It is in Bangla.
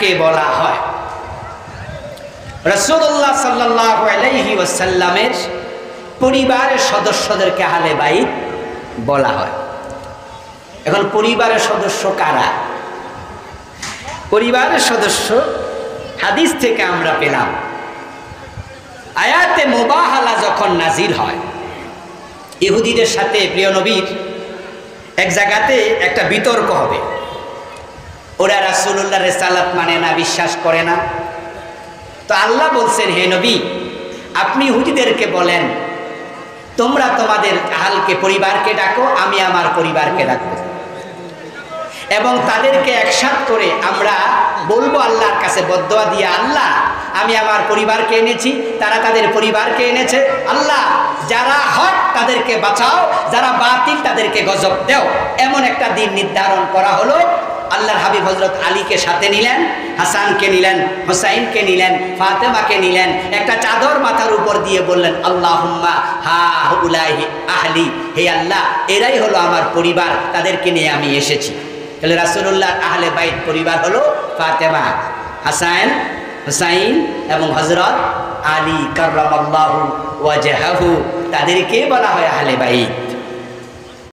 কাকে বলা হয়? রাসূলুল্লাহ সাল্লাল্লাহু আলাইহি ওয়াসাল্লামের পরিবারের সদস্যদেরকে আহলে বাইত বলা হয়। এখন পরিবারের সদস্য কারা? পরিবারের সদস্য হাদিস থেকে আমরা পেলাম, আয়াতে মুবাহালা যখন নাজিল হয়, ইহুদিদের সাথে প্রিয় নবীর এক জায়গাতে একটা বিতর্ক হবে। ওরা রাসূলুল্লাহর রিসালাত মানে না, বিশ্বাস করে না। তো আল্লাহ বলছেন, হে নবী, আপনি ইহুদিদেরকে বলেন তোমরা তোমাদের আহলকে, পরিবারকে ডাকো, আমি আমার পরিবারকে ডাকবো, এবং তাদেরকে একসাথ করে আমরা বলবো আল্লাহর কাছে বদদোয়া দিয়ে, আল্লাহ আমি আমার পরিবারকে এনেছি, তারা তাদের পরিবারকে এনেছে, আল্লাহ যারা হক তাদেরকে বাঁচাও, যারা বাতিল তাদেরকে গজব দাও। এমন একটা দিন নির্ধারণ করা হলো। আল্লাহর হাবিব হযরত আলীকে সাথে নিলেন, হাসানকে নিলেন, হুসাইনকে নিলেন, ফাতেমাকে নিলেন, একটা চাদর মাথার উপর দিয়ে বললেন, আল্লাহুম্মা হাউলাহি আহলি, হে আল্লাহ এরাই হলো আমার পরিবার, তাদেরকে নিয়ে আমি এসেছি। তাহলে রাসূলুল্লাহর আহলে বাইত পরিবার হলো ফাতেমা, হাসান, হুসাইন এবং হযরত আলী কাররামাল্লাহু ওয়াজহাহু, তাদেরকে বলা হয় আহলে বাইত।